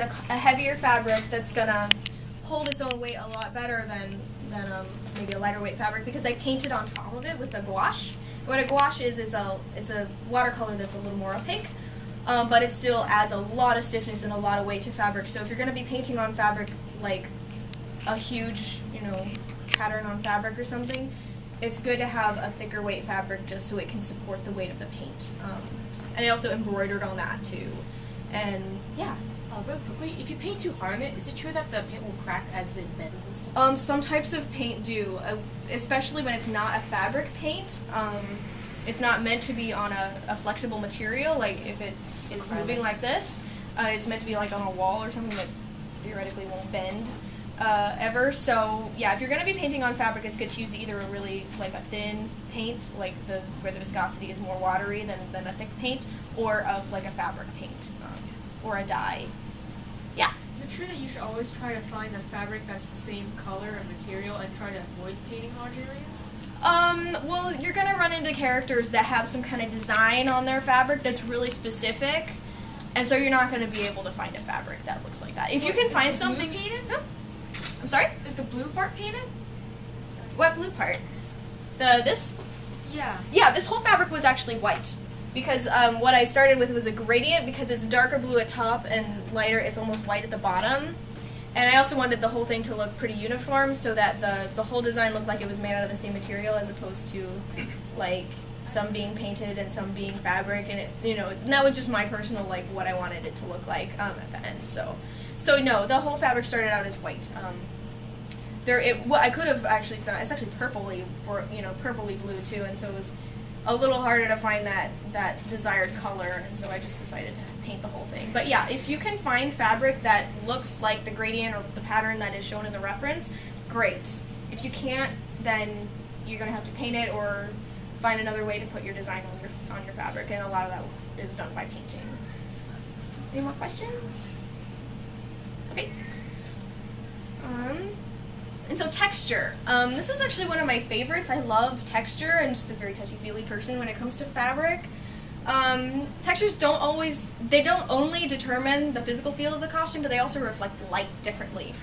a heavier fabric that's gonna hold its own weight a lot better than maybe a lighter weight fabric, because I painted on top of it with a gouache. What a gouache is it's a watercolor that's a little more opaque, but it still adds a lot of stiffness and a lot of weight to fabric. So if you're going to be painting on fabric, like a huge, pattern on fabric or something, it's good to have a thicker weight fabric just so it can support the weight of the paint. And I also embroidered on that too. And yeah. Real quickly, if you paint too hard on it, is it true that the paint will crack as it bends and stuff? Some types of paint do, especially when it's not a fabric paint. It's not meant to be on a flexible material, like if it is moving like this. It's meant to be like on a wall or something that theoretically won't bend ever. So yeah, if you're going to be painting on fabric, it's good to use either a really like a thin paint, like where the viscosity is more watery than a thick paint, or like a fabric paint or a dye. Yeah. Is it true that you should always try to find a fabric that's the same color and material and try to avoid painting large areas? Well, you're going to run into characters that have some kind of design on their fabric that's really specific, and so you're not going to be able to find a fabric that looks like that. If you can find something... Blue painted? No. I'm sorry? Is the blue part painted? What blue part? This? Yeah. Yeah, this whole fabric was actually white. Because what I started with was a gradient, because it's darker blue at top and lighter, it's almost white at the bottom. And I also wanted the whole thing to look pretty uniform so that the whole design looked like it was made out of the same material, as opposed to like some being painted and some being fabric. And it, and that was just my personal, like, what I wanted it to look like at the end. So no, the whole fabric started out as white. I could have actually found, it's actually purpley, or purpley blue too, and so it was a little harder to find that desired color, and so I just decided to paint the whole thing. But yeah, if you can find fabric that looks like the gradient or the pattern that is shown in the reference, great. If you can't, then you're going to have to paint it or find another way to put your design on your fabric, and a lot of that is done by painting. Any more questions? Okay. And so texture. This is actually one of my favorites. I love texture. I'm just a very touchy-feely person when it comes to fabric. Textures don't only determine the physical feel of the costume, but they also reflect light differently.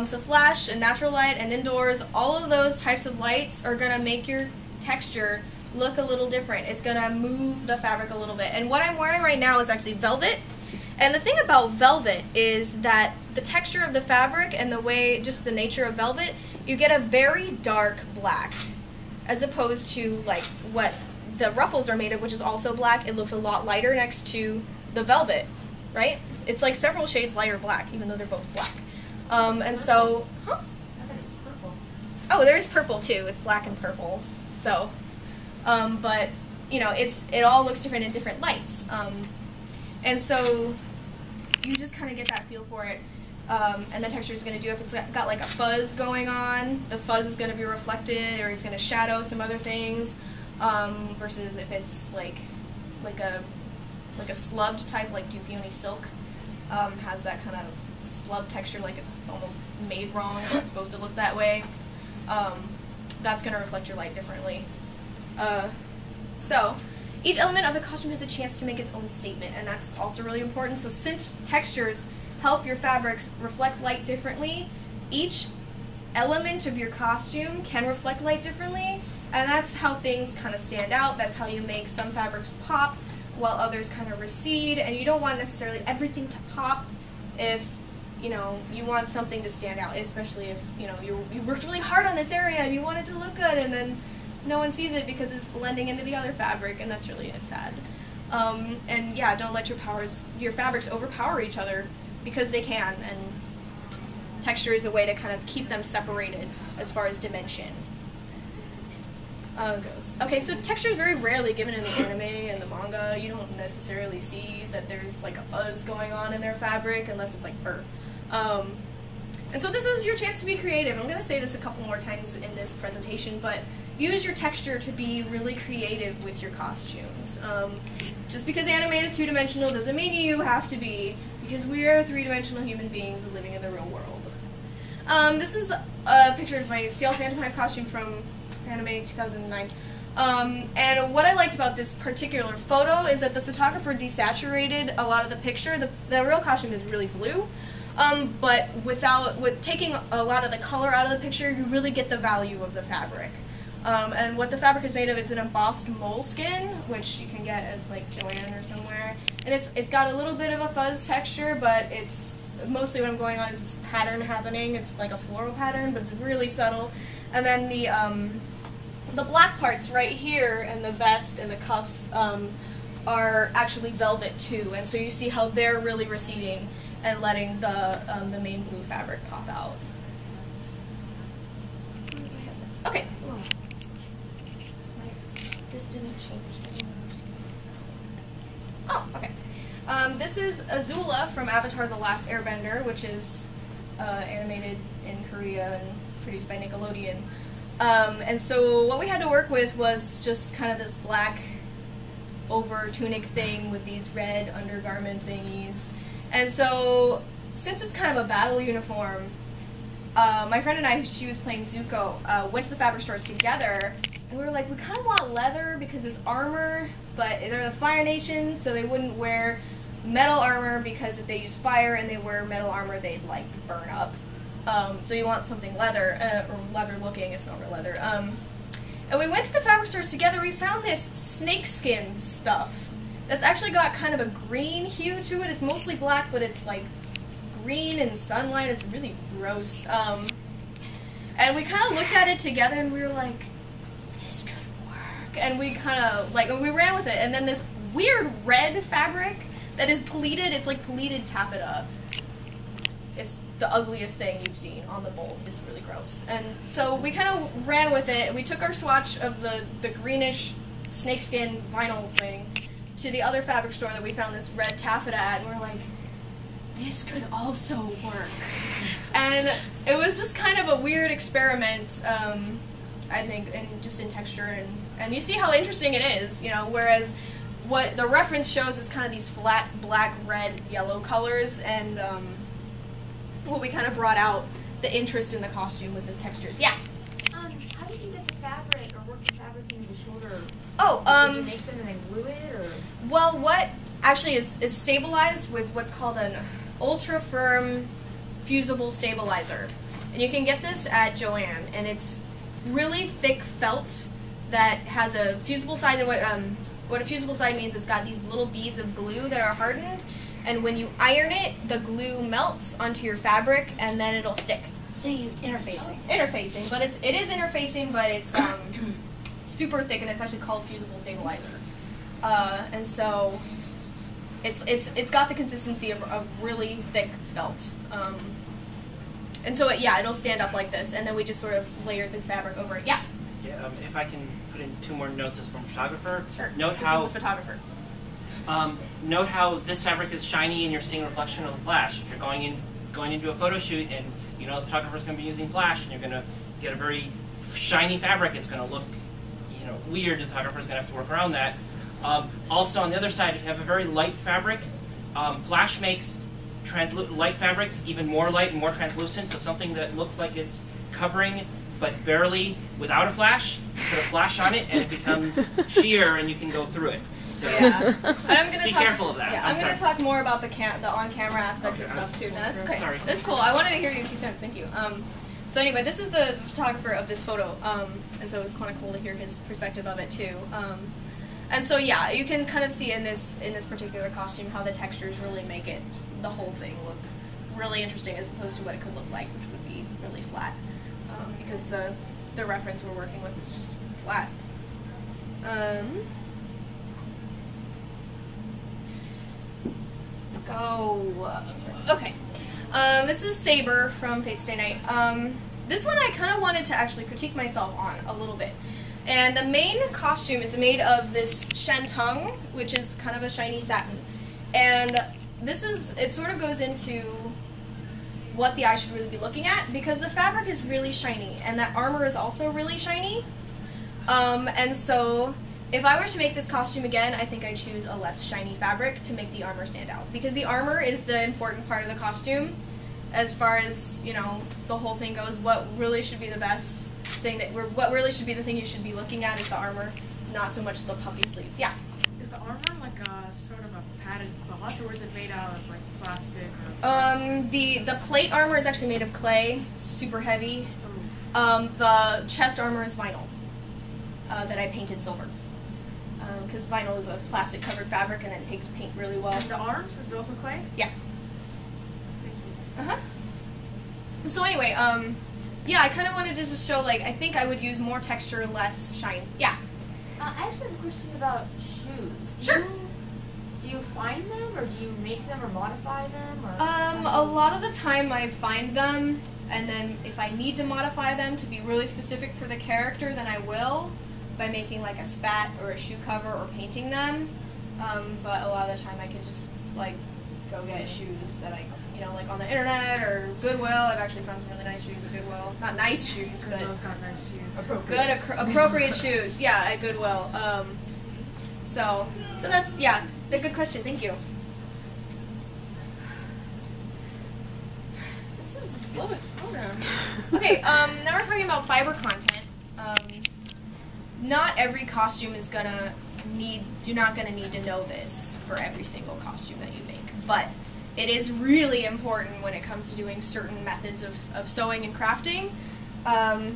So flash and natural light and indoors, all of those types of lights are going to make your texture look a little different. It's going to move the fabric a little bit. And what I'm wearing right now is actually velvet. And the thing about velvet is that the texture of the fabric and just the nature of velvet, you get a very dark black, as opposed to like what the ruffles are made of, which is also black. It looks a lot lighter next to the velvet, right? It's like several shades lighter black, even though they're both black. And so, I thought it was purple. Oh, there's purple too. It's black and purple. So, but it all looks different in different lights. And so you just kind of get that feel for it. And the texture is going to do, if it's got like a fuzz going on, the fuzz is going to be reflected, or it's going to shadow some other things, versus if it's like a slubbed type, like Dupioni silk, has that kind of slub texture, like it's almost made wrong, it's supposed to look that way. That's going to reflect your light differently. So each element of the costume has a chance to make its own statement, and that's also really important. So since textures help your fabrics reflect light differently, each element of your costume can reflect light differently, and that's how things kind of stand out. That's how you make some fabrics pop while others kind of recede, and you don't want necessarily everything to pop if you want something to stand out, especially if you worked really hard on this area and you want it to look good, and then no one sees it because it's blending into the other fabric, and that's really sad. And yeah, don't let your fabrics overpower each other, because they can, and texture is a way to kind of keep them separated as far as dimension goes. Okay, so texture is very rarely given in the anime and the manga. You don't necessarily see that there's like a fuzz going on in their fabric unless it's like fur. And so this is your chance to be creative. I'm going to say this a couple more times in this presentation, but use your texture to be really creative with your costumes. Just because anime is two-dimensional doesn't mean you have to be, because we are three-dimensional human beings living in the real world. This is a picture of my Steel Phantom Hive costume from anime 2009. And what I liked about this particular photo is that the photographer desaturated a lot of the picture. The real costume is really blue, but with taking a lot of the color out of the picture, you really get the value of the fabric. And what the fabric is made of is an embossed moleskin, which you can get at like Joann or somewhere. And it's got a little bit of a fuzz texture, but it's mostly what I'm going on is this pattern happening. It's like a floral pattern, but it's really subtle. And then the black parts right here and the vest and the cuffs are actually velvet too, and so you see how they're really receding and letting the main blue fabric pop out. Okay. This didn't change. Oh, okay. This is Azula from Avatar: The Last Airbender, which is animated in Korea and produced by Nickelodeon. And so what we had to work with was just kind of this black over tunic thing with these red undergarment thingies. And so since it's kind of a battle uniform, my friend and I, she was playing Zuko, went to the fabric stores together, and we were like, we kind of want leather because it's armor, but they're the Fire Nation, so they wouldn't wear metal armor because if they use fire and they wear metal armor, they'd like burn up. So you want something leather, or leather looking, it's not real leather. And we went to the fabric stores together, we found this snakeskin stuff that's actually got kind of a green hue to it. It's mostly black, but it's like green in sunlight, it's really gross. And we kind of looked at it together and we were like, this could work. And we kind of, like, we ran with it. And then this weird red fabric that is pleated, it's like pleated taffeta. It's the ugliest thing you've seen on the mold. It's really gross. And so we kind of ran with it. We took our swatch of the greenish snakeskin vinyl thing to the other fabric store that we found this red taffeta at, and we're like, this could also work. And it was just kind of a weird experiment, I think, just in texture, and you see how interesting it is, you know, whereas what the reference shows is kind of these flat black, red, yellow colors, and what we kind of brought out the interest in the costume with the textures. Yeah? How did you get the fabric, or work the fabric into the shoulder? Oh, did you make them and then glue it, or? Well, what actually is stabilized with what's called an ultra firm fusible stabilizer. And you can get this at Joann, and it's really thick felt that has a fusible side, and what a fusible side means, it's got these little beads of glue that are hardened, and when you iron it, the glue melts onto your fabric, and then it'll stick. So you use interfacing. Interfacing, but it is interfacing, but it's super thick, and it's actually called fusible stabilizer. And so it's got the consistency of really thick felt. And so it'll stand up like this, and then we just sort of layered the fabric over it. Yeah. Yeah. If I can put in 2 more notes as from photographer. Sure. Note this how is the photographer. Note how this fabric is shiny and you're seeing a reflection of the flash. If you're going into a photo shoot and you know the photographer's going to be using flash and you're going to get a very shiny fabric, it's going to look, you know, weird. The photographer's going to have to work around that. Also, on the other side, if you have a very light fabric, flash makes light fabrics even more light and more translucent. So something that looks like it's covering but barely without a flash, put a flash on it and it becomes sheer and you can go through it. So Yeah. And I'm gonna be careful of that. Yeah, I'm going to talk more about the on-camera aspects of stuff too. No, that's okay. Sorry. That's cool. I wanted to hear your 2 cents. Thank you. So anyway, this was the photographer of this photo, and so it was kind of cool to hear his perspective of it too. And so yeah, you can kind of see in this particular costume how the textures really make it, the whole thing, look really interesting as opposed to what it could look like, which would be really flat, because the reference we're working with is just flat. Okay. This is Saber from Fate Stay Night. This one I kind of wanted to actually critique myself on a little bit. And the main costume is made of this shantung, which is kind of a shiny satin. And it sort of goes into what the eye should really be looking at, because the fabric is really shiny, and that armor is also really shiny. And so if I were to make this costume again, I think I'd choose a less shiny fabric to make the armor stand out, because the armor is the important part of the costume as far as, you know, the whole thing goes. What really should be the best thing that what really should be the thing you should be looking at is the armor, not so much the puffy sleeves. Yeah. Is the armor like a sort of a padded cloth, or is it made out of like plastic? The plate armor is actually made of clay, super heavy. The chest armor is vinyl that I painted silver. Because vinyl is a plastic covered fabric and it takes paint really well. And the arms is it also clay? Yeah. Thank you. So anyway, yeah, I kind of wanted to just show, like, I think I would use more texture, less shine. Yeah. I actually have a question about shoes. Sure. Do you find them, or do you make them, or modify them, or? A lot of the time I find them, and then if I need to modify them to be really specific for the character, then I will, by making like a spat or a shoe cover or painting them. But a lot of the time I can just like go get shoes that I, like on the internet or Goodwill. I've actually found some really nice shoes at Goodwill. Not nice shoes, but Goodwill's got nice shoes. appropriate shoes. Yeah, at Goodwill. So that's a good question. Thank you. This is the slowest program. Okay, now we're talking about fiber content. Not every costume is you're not gonna need to know this for every single costume that you make, but it is really important when it comes to doing certain methods of sewing and crafting. And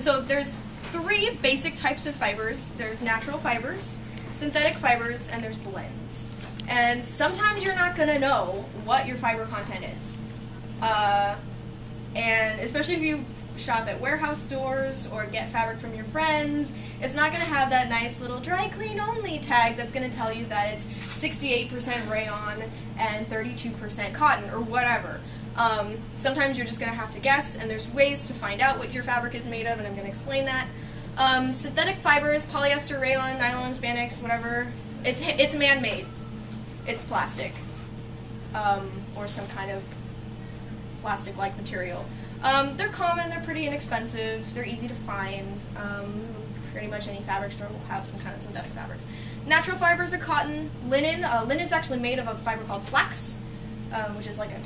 so there's 3 basic types of fibers. There's natural fibers, synthetic fibers, and there's blends. And sometimes you're not gonna know what your fiber content is. And especially if you shop at warehouse stores or get fabric from your friends, it's not going to have that nice little dry clean only tag that's going to tell you that it's 68% rayon and 32% cotton or whatever. Sometimes you're just going to have to guess, and there's ways to find out what your fabric is made of, and I'm going to explain that. Synthetic fibers, polyester, rayon, nylon, spandex, whatever, it's man-made. It's plastic, or some kind of plastic-like material. They're common, they're pretty inexpensive, they're easy to find. Pretty much any fabric store will have some kind of synthetic fabrics. Natural fibers are cotton, linen. Linen is actually made of a fiber called flax, which is like a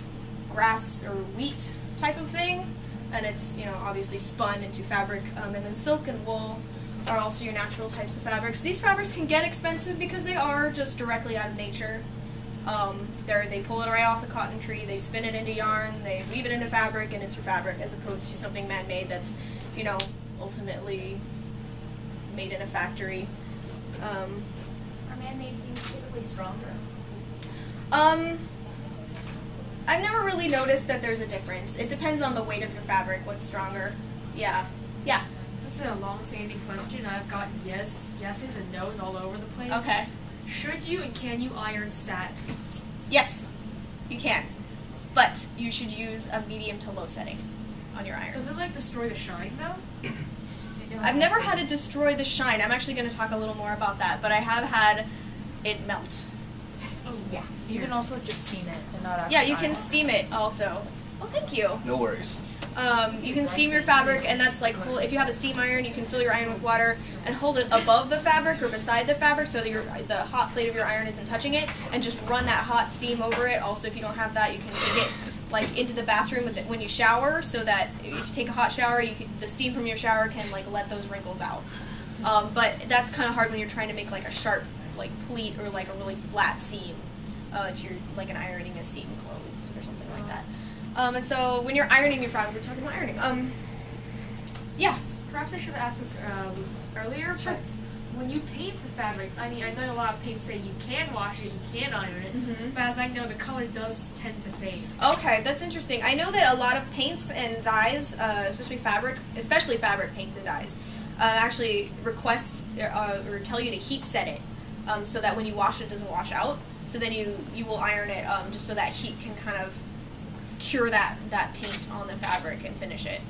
grass or wheat type of thing, and it's obviously spun into fabric. And then silk and wool are also your natural types of fabrics. These fabrics can get expensive because they are just directly out of nature. They pull it right off the cotton tree, they spin it into yarn, they weave it into fabric, and it's your fabric, as opposed to something man-made that's, ultimately made in a factory. Are man-made things typically stronger? I've never really noticed that there's a difference. It depends on the weight of your fabric, what's stronger. Yeah. This is a long-standing question. I've got yeses and nos all over the place. Okay. Should you and can you iron satin? Yes, you can. But you should use a medium to low setting on your iron. Does it destroy the shine though? I've never had it destroy the shine. I'm actually going to talk a little more about that, but I have had it melt. Oh, Yeah. You can also just steam it and not actually Yeah, you can iron. steam it also. Oh, thank you. No worries. You can steam your fabric, and that's like, if you have a steam iron, you can fill your iron with water and hold it above the fabric or beside the fabric so that the hot plate of your iron isn't touching it, and just run that hot steam over it. Also, if you don't have that, you can take it into the bathroom when you shower, so that if you take a hot shower, the steam from your shower can let those wrinkles out. But that's kind of hard when you're trying to make a sharp pleat or a really flat seam. If you're ironing a seam closed or something like that. And so when you're ironing your fabric, we're talking about ironing. Yeah. Perhaps I should have asked this earlier, Sure. but when you paint the fabrics, I know a lot of paints say you can wash it, you can iron it, but as I know, the color does tend to fade. Okay, that's interesting. I know that a lot of paints and dyes, especially fabric paints and dyes, actually request or tell you to heat set it, so that when you wash it, it doesn't wash out. So then you will iron it just so that heat can kind of cure that paint on the fabric and finish it,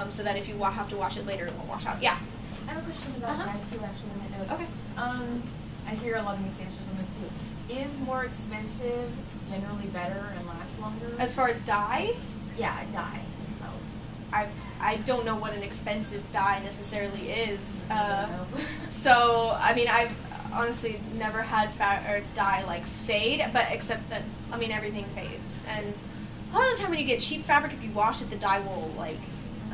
so that if you have to wash it later, it won't wash out. Yeah. I have a question about that too, actually, on that note. Okay. I hear a lot of mixed answers on this too. Is more expensive generally better and lasts longer? As far as dye, Yeah, dye itself. I don't know what an expensive dye necessarily is. No. So I've honestly never had dye fade, but except that everything fades, and a lot of the time when you get cheap fabric, if you wash it, the dye will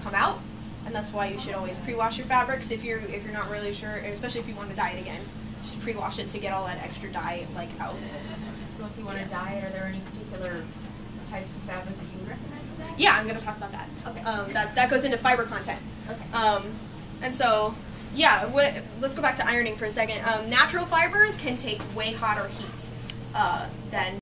come out. and that's why you should always pre-wash your fabrics if you're not really sure, especially if you want to dye it again. Just pre-wash it to get all that extra dye like out. So if you want to dye it, are there any particular types of fabric that you would recommend for that? Yeah, I'm going to talk about that. Okay. That goes into fiber content. Okay. And so, yeah, let's go back to ironing for a second. Natural fibers can take way hotter heat than